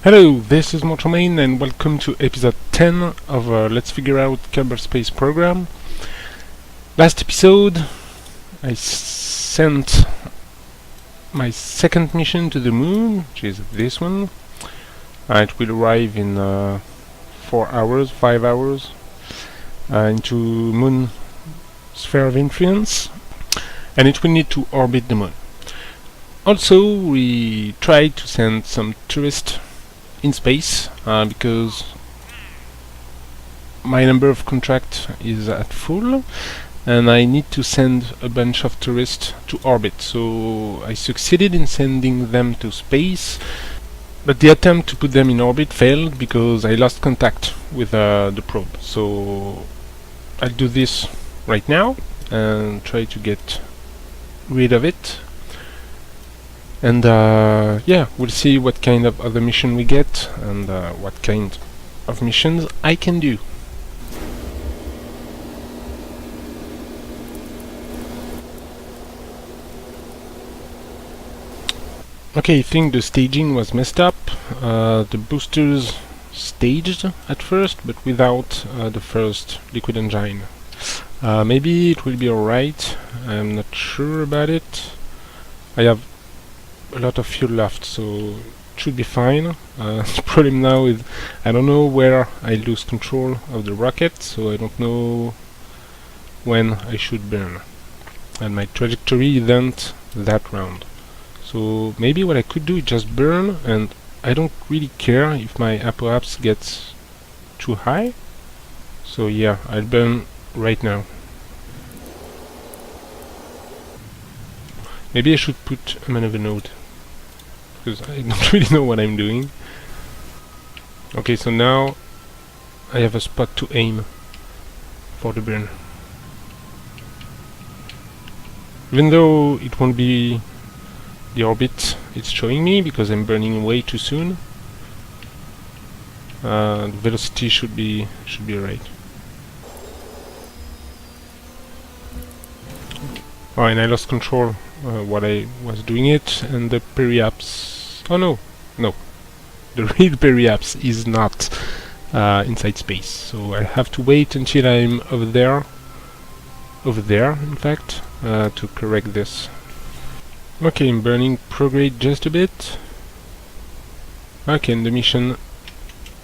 Hello, this is Motormain and welcome to episode 10 of Let's Figure Out Cyberspace program. Last episode I sent my second mission to the moon, which is this one. It will arrive in 5 hours into moon sphere of influence, and it will need to orbit the moon. Also, we tried to send some tourists in space because my number of contract is at full and I need to send a bunch of tourists to orbit. So I succeeded in sending them to space, but the attempt to put them in orbit failed because I lost contact with the probe. So I'll do this right now and try to get rid of it. And yeah, we'll see what kind of other mission we get and what kind of missions I can do. Okay, I think the staging was messed up. The boosters staged at first, but without the first liquid engine. Maybe it will be alright, I'm not sure about it. I have a lot of fuel left, so it should be fine. The problem now is I don't know where I lose control of the rocket, so I don't know when I should burn. And my trajectory isn't that round. So maybe what I could do is just burn, and I don't really care if my apoapse gets too high. So yeah, I'll burn right now. Maybe I should put a maneuver node, because I don't really know what I'm doing. Okay, so now I have a spot to aim for the burn. Even though it won't be the orbit it's showing me because I'm burning way too soon, the velocity should be right. Oh, and I lost control while I was doing it, and the periapse... oh no, the real periapse is not inside space, so I have to wait until I'm over there in fact, to correct this. Okay, I'm burning prograde just a bit. Okay, and the mission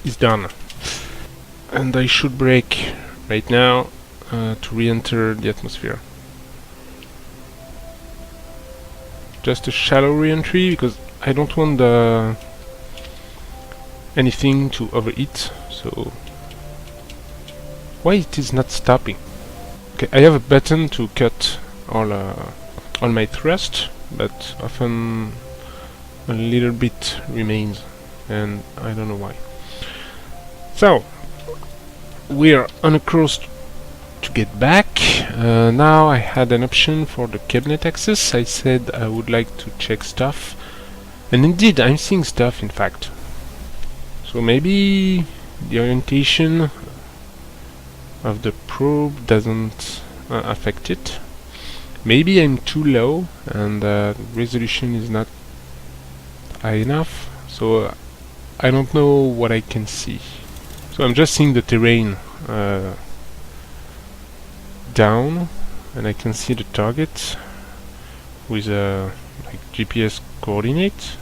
is done. And I should brake right now to re-enter the atmosphere. Just a shallow re-entry because I don't want anything to overheat. So why it is not stopping? Okay, I have a button to cut all my thrust, but often a little bit remains, and I don't know why. So we are on a course to get back. Now I had an option for the cabinet access. I said I would like to check stuff, and indeed I'm seeing stuff in fact. So maybe the orientation of the probe doesn't affect it. Maybe I'm too low and resolution is not high enough, so I don't know what I can see. So I'm just seeing the terrain down, and I can see the target with a GPS coordinate.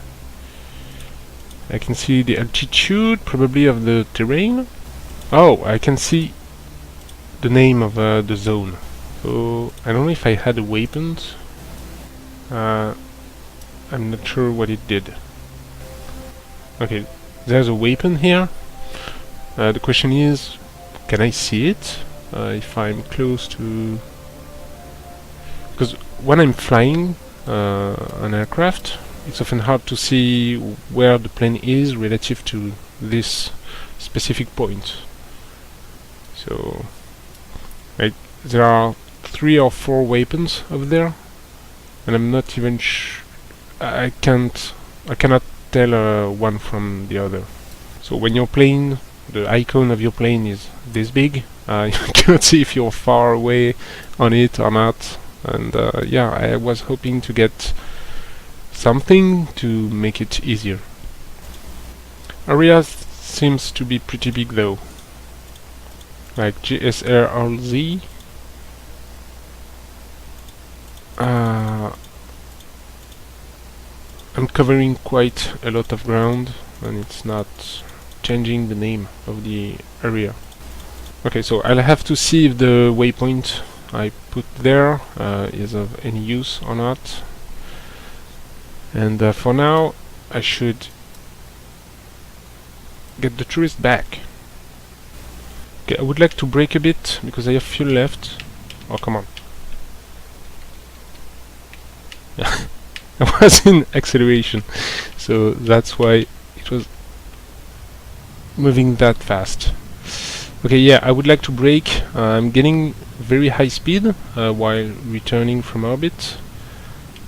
I can see the altitude probably of the terrain. Oh, I can see the name of the zone. So I don't know if I had a weapons. I'm not sure what it did. Okay, there's a weapon here. The question is, can I see it if I'm close to... because when I'm flying an aircraft, it's often hard to see where the plane is relative to this specific point. So there are 3 or 4 weapons over there, and I'm not even I cannot tell one from the other. So when you're playing, the icon of your plane is this big. You cannot see if you're far away on it or not. And yeah, I was hoping to get something to make it easier. Area seems to be pretty big though. Like GSRLZ. I'm covering quite a lot of ground and it's not changing the name of the area. Okay, so I'll have to see if the waypoint I put there is of any use or not. And for now, I should get the tourist back. Okay, I would like to brake a bit because I have fuel left. Oh, come on. Yeah, I was in acceleration, so that's why it was moving that fast. Okay, yeah, I would like to brake. I'm getting very high speed while returning from orbit,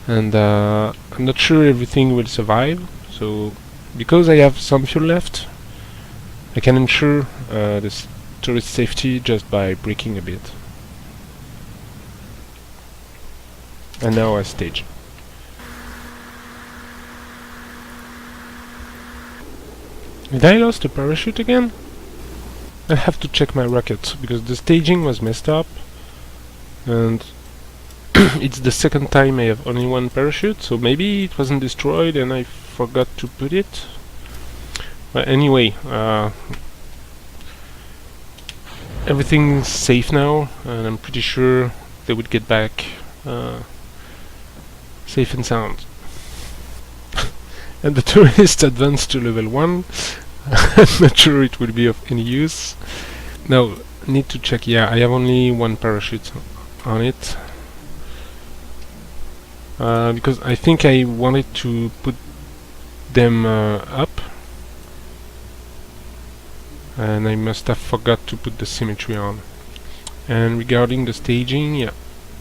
and I'm not sure everything will survive, so because I have some fuel left, I can ensure this tourist safety just by braking a bit. And now I stage. Did I lost a parachute again? I have to check my rocket because the staging was messed up, and it's the second time I have only one parachute, so maybe it wasn't destroyed and I forgot to put it. But anyway, everything's safe now, and I'm pretty sure they would get back safe and sound. And the tourist advanced to level 1. I'm not sure it will be of any use. Now, need to check. Yeah, I have only one parachute on it. Because I think I wanted to put them up. And I must have forgot to put the symmetry on. And regarding the staging, yeah.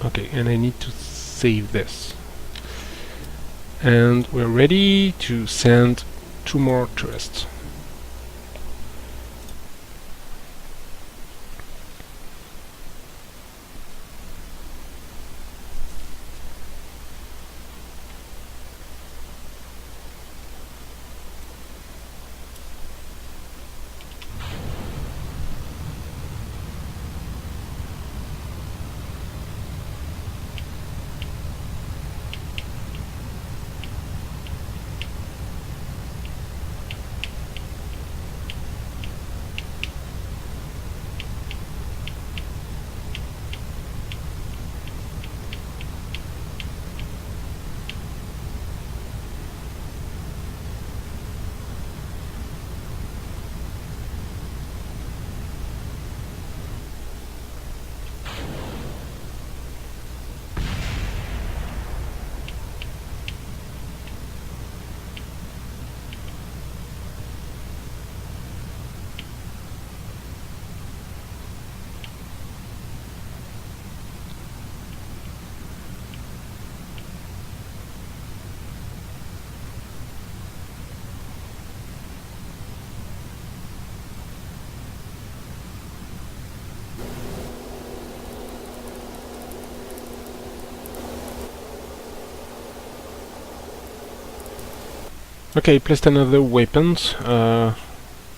Okay, and I need to save this. And we're ready to send 2 more tourists. Okay, placed another weapons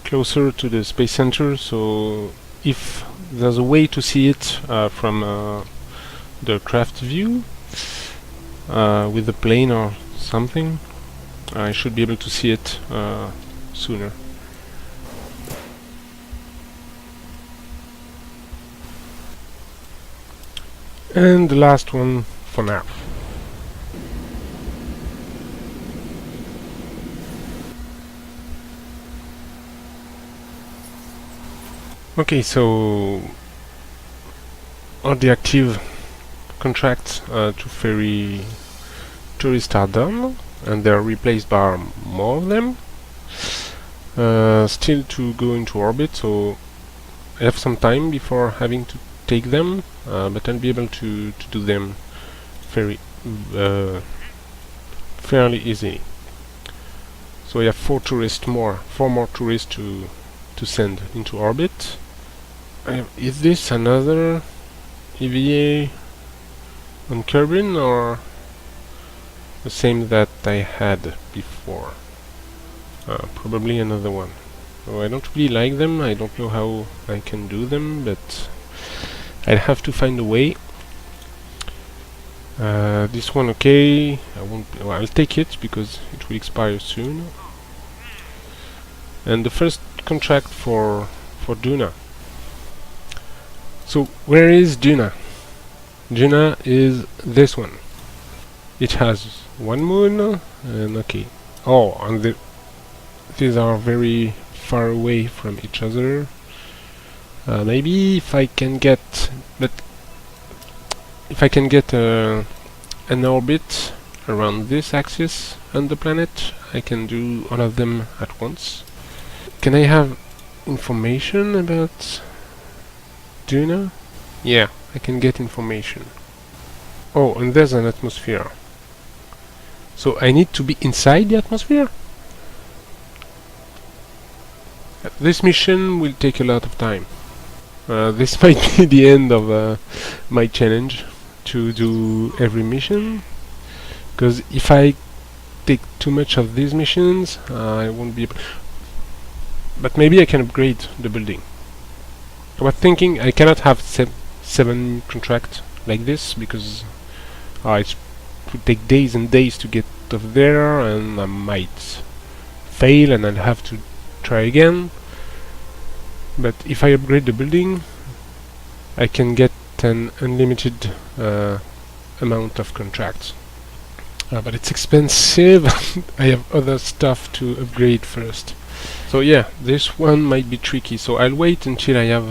closer to the space center, so if there's a way to see it from the craft view with the plane or something, I should be able to see it sooner. And the last one for now. Okay, so all the active contracts to ferry tourists are done, and they are replaced by more of them. Still to go into orbit, so I have some time before having to take them, but I'll be able to do them fairly easily. So I have 4 more tourists to send into orbit. Is this another EVA on Kerbin or the same that I had before? Probably another one. So I don't really like them. I don't know how I can do them, but I'll have to find a way. This one, okay. I won't. Well, I'll take it because it will expire soon. And the first contract for Duna. So where is Duna? Duna is this one. It has one moon, and okay. Oh, and these are very far away from each other. Maybe if I can get, but if I can get an orbit around this axis on the planet, I can do all of them at once. Can I have information about Duna? Yeah, I can get information. Oh, and there's an atmosphere. So I need to be inside the atmosphere? This mission will take a lot of time. This might be the end of my challenge to do every mission, because if I take too much of these missions, I won't be able. But maybe I can upgrade the building. I was thinking I cannot have 7 contracts like this, because it would take days and days to get up there, and I might fail and I'll have to try again. But if I upgrade the building, I can get an unlimited amount of contracts. But it's expensive. I have other stuff to upgrade first. So yeah, this one might be tricky. So I'll wait until I have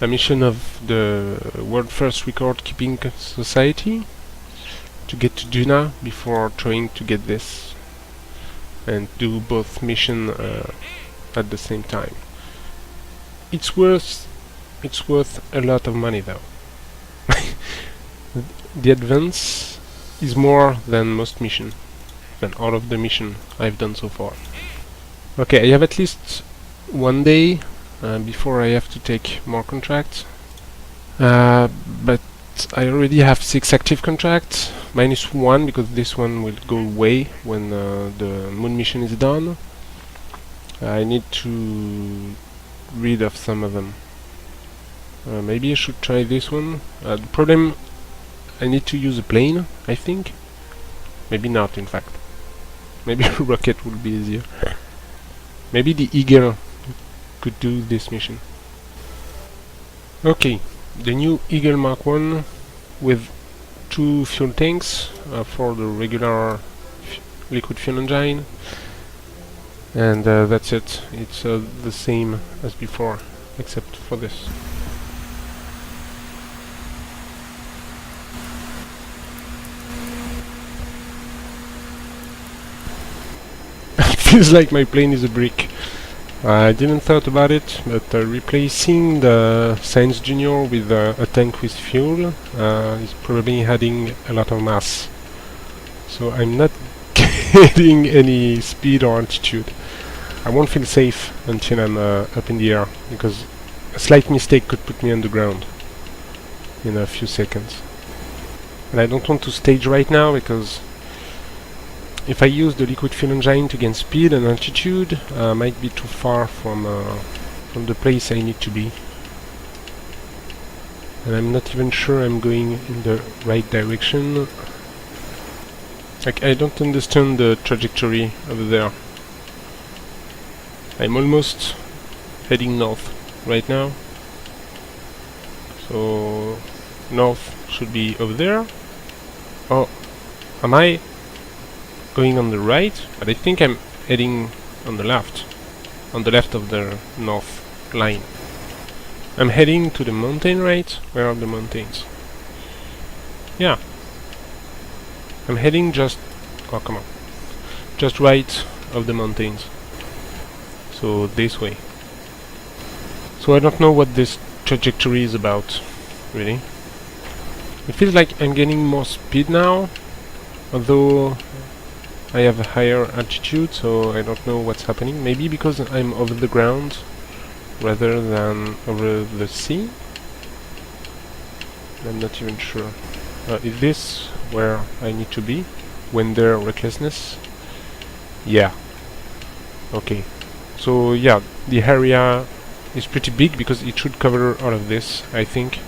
a mission of the World First Record Keeping Society to get to Duna before trying to get this and do both missions at the same time. It's worth a lot of money though. The advance is more than most missions, than all of the missions I've done so far. Okay, I have at least one day before I have to take more contracts, but I already have 6 active contracts, minus 1 because this one will go away when the moon mission is done. I need to rid of some of them. Maybe I should try this one. The problem, I need to use a plane, I think. Maybe not, in fact. Maybe a rocket would be easier. Maybe the Eagle could do this mission. Okay, the new Eagle Mark 1 with 2 fuel tanks for the regular liquid fuel engine. And that's it. It's the same as before, except for this. Feels like my plane is a brick. I didn't thought about it, but replacing the Science Junior with a tank with fuel is probably adding a lot of mass. So I'm not getting any speed or altitude. I won't feel safe until I'm up in the air, because a slight mistake could put me on the ground in a few seconds. And I don't want to stage right now, because if I use the liquid fuel engine to gain speed and altitude, I might be too far from the place I need to be. And I'm not even sure I'm going in the right direction. Like, I don't understand the trajectory over there. I'm almost heading north right now. So north should be over there. Oh, am I going on the right? But I think I'm heading on the left of the north line. I'm heading to the mountain, right? Where are the mountains? Yeah. I'm heading just... oh, come on. Just right of the mountains. So this way. So I don't know what this trajectory is about, really. It feels like I'm getting more speed now, although I have a higher altitude, so I don't know what's happening. Maybe because I'm over the ground rather than over the sea? I'm not even sure. Is this where I need to be when there's recklessness? Yeah. Okay, so yeah, the area is pretty big because it should cover all of this, I think.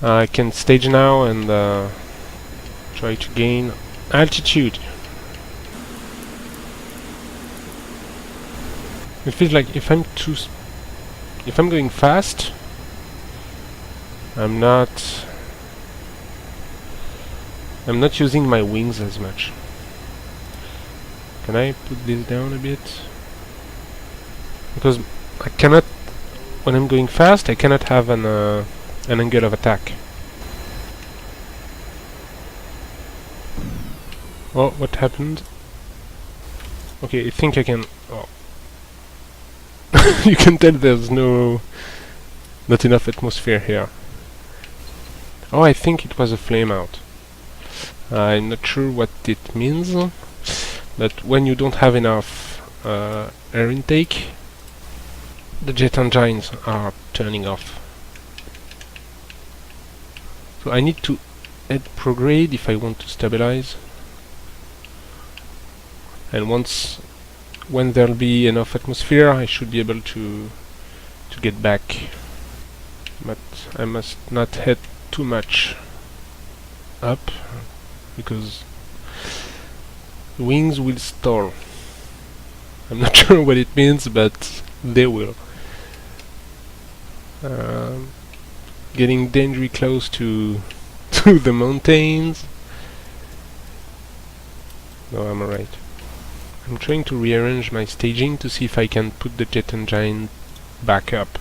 I can stage now and try to gain altitude. It feels like if I'm going fast, I'm not using my wings as much. Can I put this down a bit? Because I cannot, when I'm going fast, I cannot have an angle of attack. Oh, what happened? Okay, I think I can. Oh. You can tell there's not enough atmosphere here. Oh, I think it was a flame out. I'm not sure what it means, but when you don't have enough air intake, the jet engines are turning off. So I need to add prograde if I want to stabilize. And when there'll be enough atmosphere, I should be able to get back. But I must not head too much up, because the wings will stall. I'm not sure what it means, but they will. Getting dangerously close to the mountains. No, I'm alright. I'm trying to rearrange my staging to see if I can put the jet engine back up.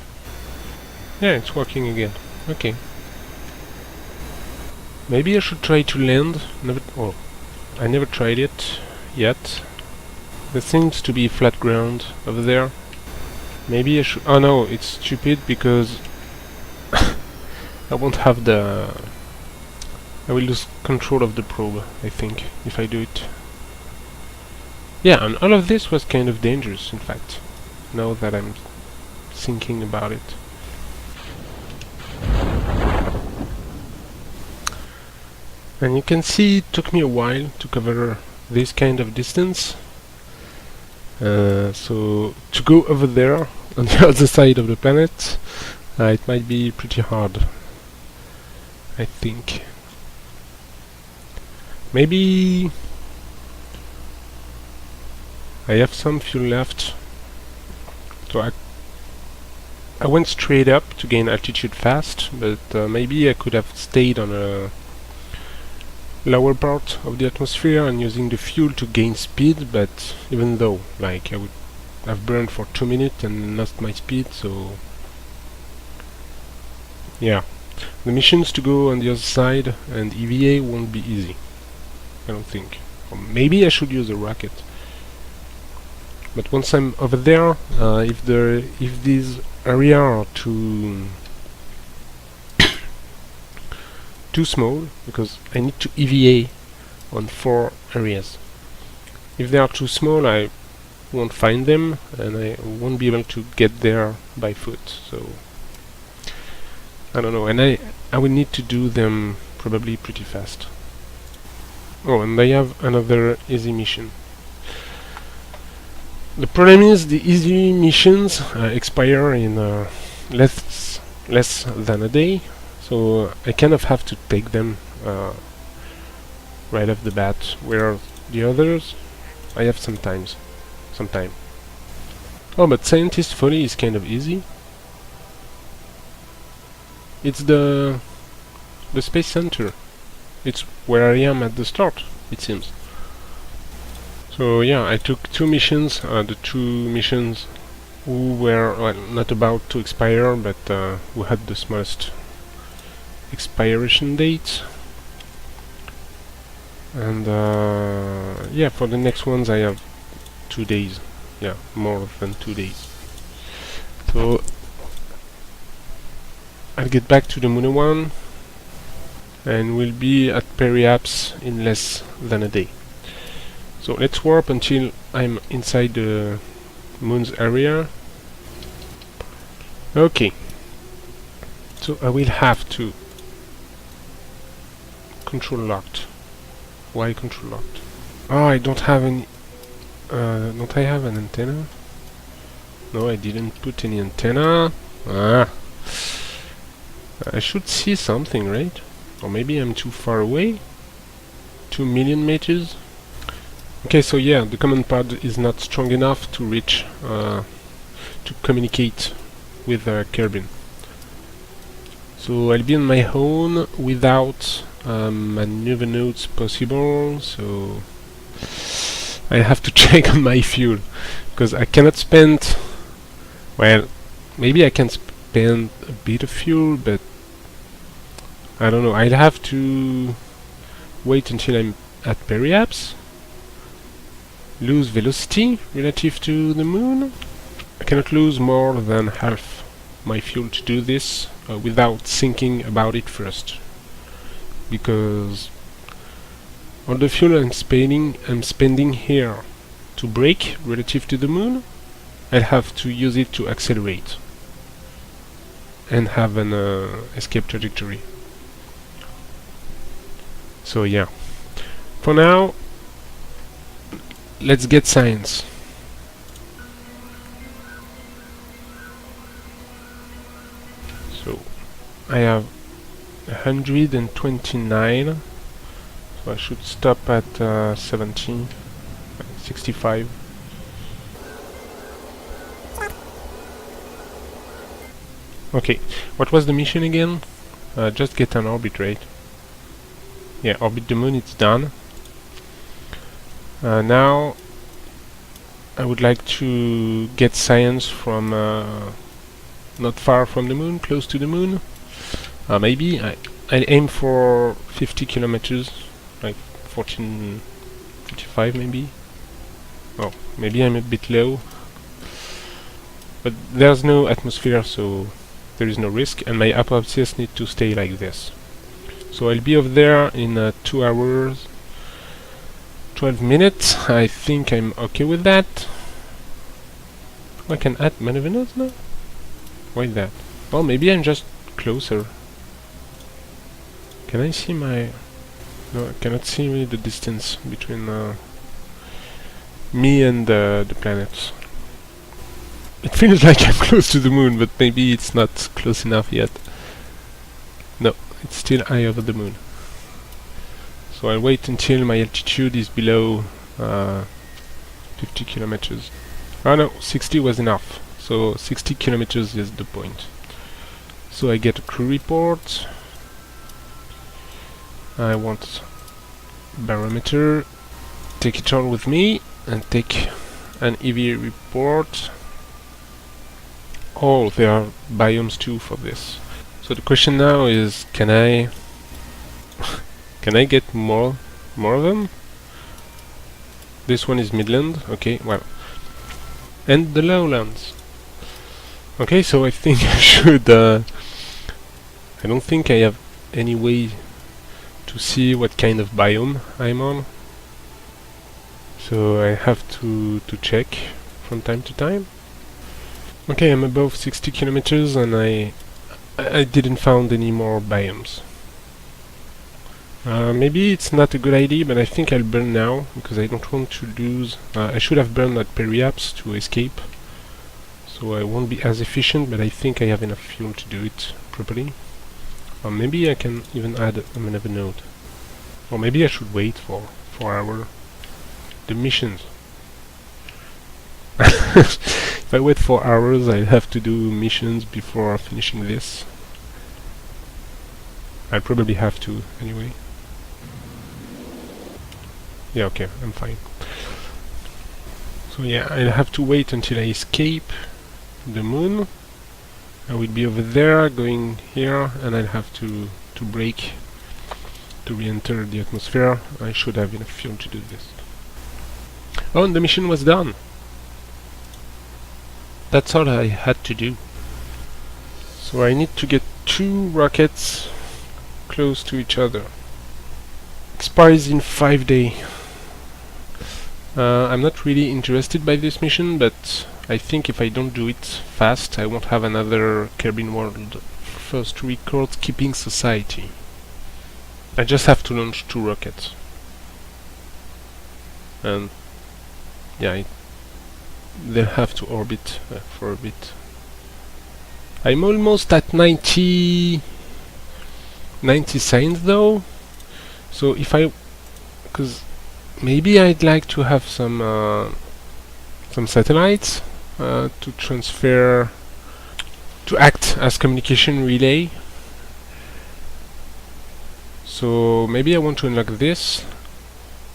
Yeah, it's working again. Okay. Maybe I should try to land. I never tried it yet. There seems to be flat ground over there. Maybe I should... Oh no, it's stupid because I won't have the... I will lose control of the probe, I think, if I do it. Yeah, and all of this was kind of dangerous, in fact, now that I'm thinking about it. And you can see it took me a while to cover this kind of distance. So to go over there on the other side of the planet, it might be pretty hard, I think. Maybe I have some fuel left, so I went straight up to gain altitude fast, but maybe I could have stayed on a lower part of the atmosphere and using the fuel to gain speed, but even though, like, I would have burned for 2 minutes and lost my speed, so yeah. The missions to go on the other side and EVA won't be easy, I don't think. Or maybe I should use a rocket. But once I'm over there, if these areas are too small, because I need to EVA on 4 areas. If they are too small, I won't find them, and I won't be able to get there by foot. So I don't know, and I will need to do them probably pretty fast. Oh, and I have another easy mission. The problem is the easy missions expire in less than a day, so I kind of have to take them right off the bat. Where the others, I have some time. Oh, but Scientist Folly is kind of easy. It's the Space Center. It's where I am at the start, it seems. So yeah, I took 2 missions, the 2 missions who were, well, not about to expire, but who had the smallest expiration date. And yeah, for the next ones I have 2 days. Yeah, more than 2 days. So I'll get back to the Moon 1 and we'll be at Periaps in less than a day. So let's warp until I'm inside the Moon's area. Okay. So I will have to control locked. Why control locked? Oh, I don't have any Don't I have an antenna? No, I didn't put any antenna. Ah, I should see something, right? Or maybe I'm too far away? 2 million meters? Okay, so yeah, the command pod is not strong enough to reach, to communicate with Kerbin. So I'll be on my own without maneuver nodes possible, so I have to check on my fuel, because I cannot spend, well, maybe I can spend a bit of fuel, but I don't know, I'll have to wait until I'm at periapse, lose velocity relative to the moon. I cannot lose more than half my fuel to do this without thinking about it first, because all the fuel I'm spending here to brake relative to the moon, I'll have to use it to accelerate and have an escape trajectory. So yeah, for now, let's get science. So I have 129, so I should stop at 70, 65. Okay, what was the mission again? Just get an orbit, right? Yeah, orbit the moon, it's done. Now I would like to get science from not far from the moon, close to the moon. Maybe I'll aim for 50 kilometers, like 45 maybe. Oh, maybe I'm a bit low. But there's no atmosphere, so there is no risk, and my hypothesis need to stay like this. So I'll be over there in 2 hours, 12 minutes. I think I'm okay with that. I can add maneuver nodes now? Why that? Well, maybe I'm just closer. Can I see my... No, I cannot see the distance between me and the planets. It feels like I'm close to the moon, but maybe it's not close enough yet. No, it's still high over the moon. So I'll wait until my altitude is below 50 kilometers. Oh no, 60 was enough. So 60 kilometers is the point. So I get a crew report. I want barometer. Take it all with me and take an EV report. Oh, there are biomes too for this. So the question now is, can I get more of them? This one is Midland. Okay, well, and the lowlands. Okay, so I think I should. I don't think I have any way to see what kind of biome I'm on. So I have to check from time to time. Okay, I'm above 60 kilometers and I didn't found any more biomes. Maybe it's not a good idea, but I think I'll burn now because I don't want to lose. I should have burned at periapse to escape, so I won't be as efficient, but I think I have enough fuel to do it properly. Or maybe I can even add a maneuver node. Or maybe I should wait for 4 hours. The missions. If I wait 4 hours, I'll have to do missions before finishing this. I'll probably have to anyway. Yeah, okay, I'm fine. So yeah, I'll have to wait until I escape the moon. I will be over there, going here, and I'll have to brake to re-enter the atmosphere. I should have enough fuel to do this. Oh, and the mission was done! That's all I had to do. So I need to get 2 rockets close to each other. Expires in 5 days. I'm not really interested by this mission, but I think if I don't do it fast, I won't have another Kerbin World First Record Keeping Society. I just have to launch 2 rockets. And yeah, they'll have to orbit for a bit. I'm almost at 90 signs though, so if because maybe I'd like to have some satellites to transfer, to act as communication relay. So maybe I want to unlock this,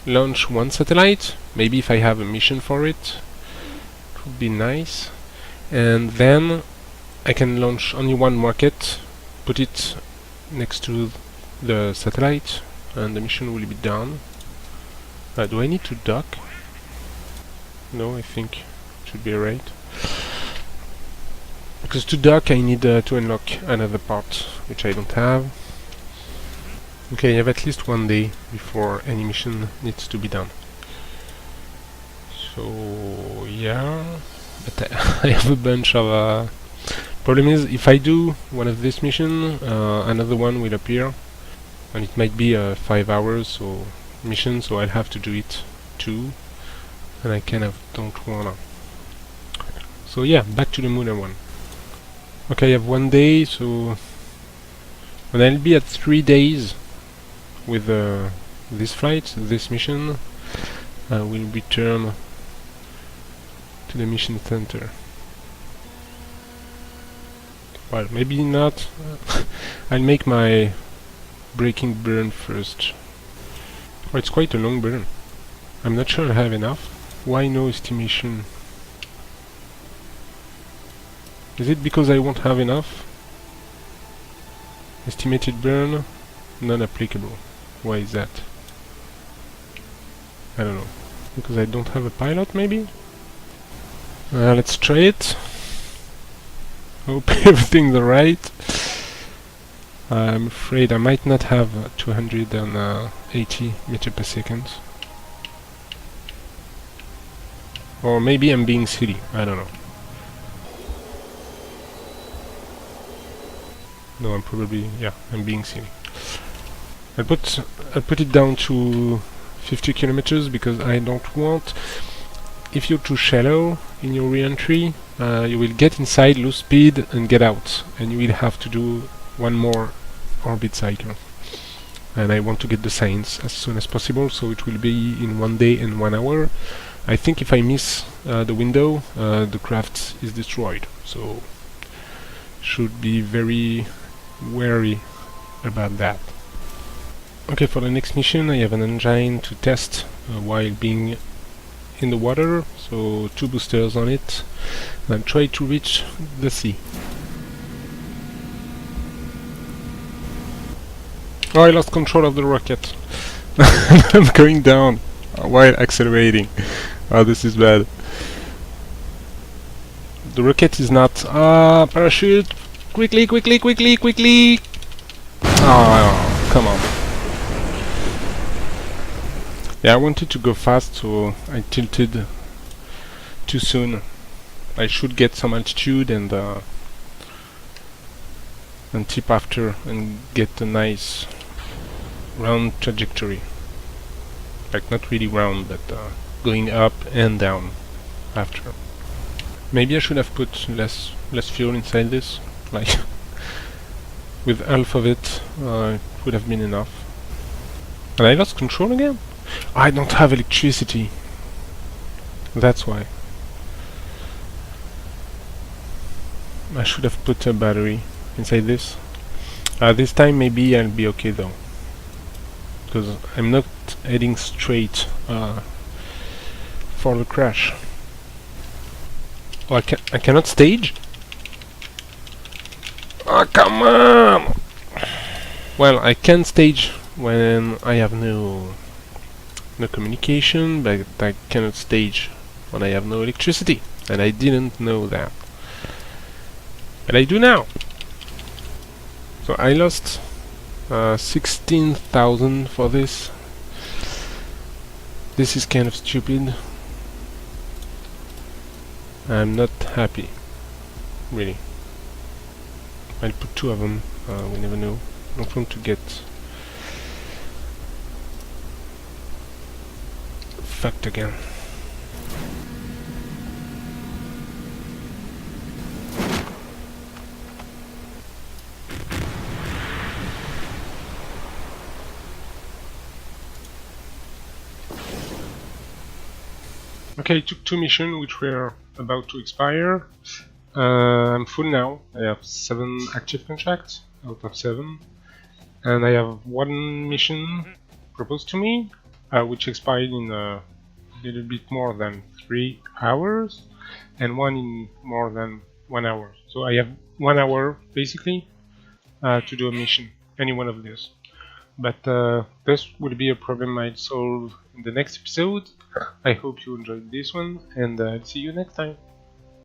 launch one satellite, maybe if I have a mission for it, it would be nice, and then I can launch only one rocket, put it next to the satellite, and the mission will be done. Do I need to dock? No, I think it should be right. Because to dock I need to unlock another part, which I don't have. Okay, I have at least one day before any mission needs to be done. So yeah, but I have a bunch of problem is, if I do one of this mission, another one will appear, and it might be a 5 hours so mission, so I'll have to do it too, and I kind of don't wanna. So yeah, back to the lunar one. Okay, I have one day, so when I'll be at 3 days with this flight, this mission, I will return to the mission center. Well, maybe not. I'll make my braking burn first. Oh, it's quite a long burn. I'm not sure I have enough. Why no estimation? Is it because I won't have enough? Estimated burn, non-applicable. Why is that? I don't know. Because I don't have a pilot, maybe? Let's try it. Hope everything's alright. I'm afraid I might not have 280 meters per second. Or maybe I'm being silly, I don't know. No, I'm probably, yeah, I'm being silly. I'll put it down to 50 kilometers because I don't want, if you're too shallow in your re-entry, you will get inside, lose speed and get out, and you will have to do one more orbit cycle. And I want to get the science as soon as possible, so it will be in 1 day and 1 hour. I think if I miss the window, the craft is destroyed, so should be very wary about that. Okay, for the next mission I have an engine to test while being in the water, so 2 boosters on it, and try to reach the sea. Oh, I lost control of the rocket. I'm going down while accelerating. Oh, this is bad. The rocket is not... parachute! Quickly, quickly, quickly, quickly! Oh, come on. Yeah, I wanted to go fast, so I tilted too soon. I should get some altitude and tip after and get a nice round trajectory. Like, not really round, but going up and down after. Maybe I should have put less fuel inside this. Like, with half of it, it would have been enough. And I lost control again? I don't have electricity. That's why. I should have put a battery inside this. This time maybe I'll be okay though, because I'm not heading straight for the crash. Oh, I cannot stage? Oh, come on! Well, I can stage when I have no communication, but I cannot stage when I have no electricity, and I didn't know that. But I do now. So I lost 16,000 for this. This is kind of stupid. I'm not happy, really. I'll put 2 of them, we never know. I don't want to get fucked again. Okay, I took 2 missions which were about to expire. I'm full now. I have 7 active contracts out of 7. And I have 1 mission proposed to me, which expired in a little bit more than 3 hours, and 1 in more than 1 hour. So I have 1 hour, basically, to do a mission, any one of these. But this will be a problem I'll solve in the next episode. I hope you enjoyed this one, and see you next time.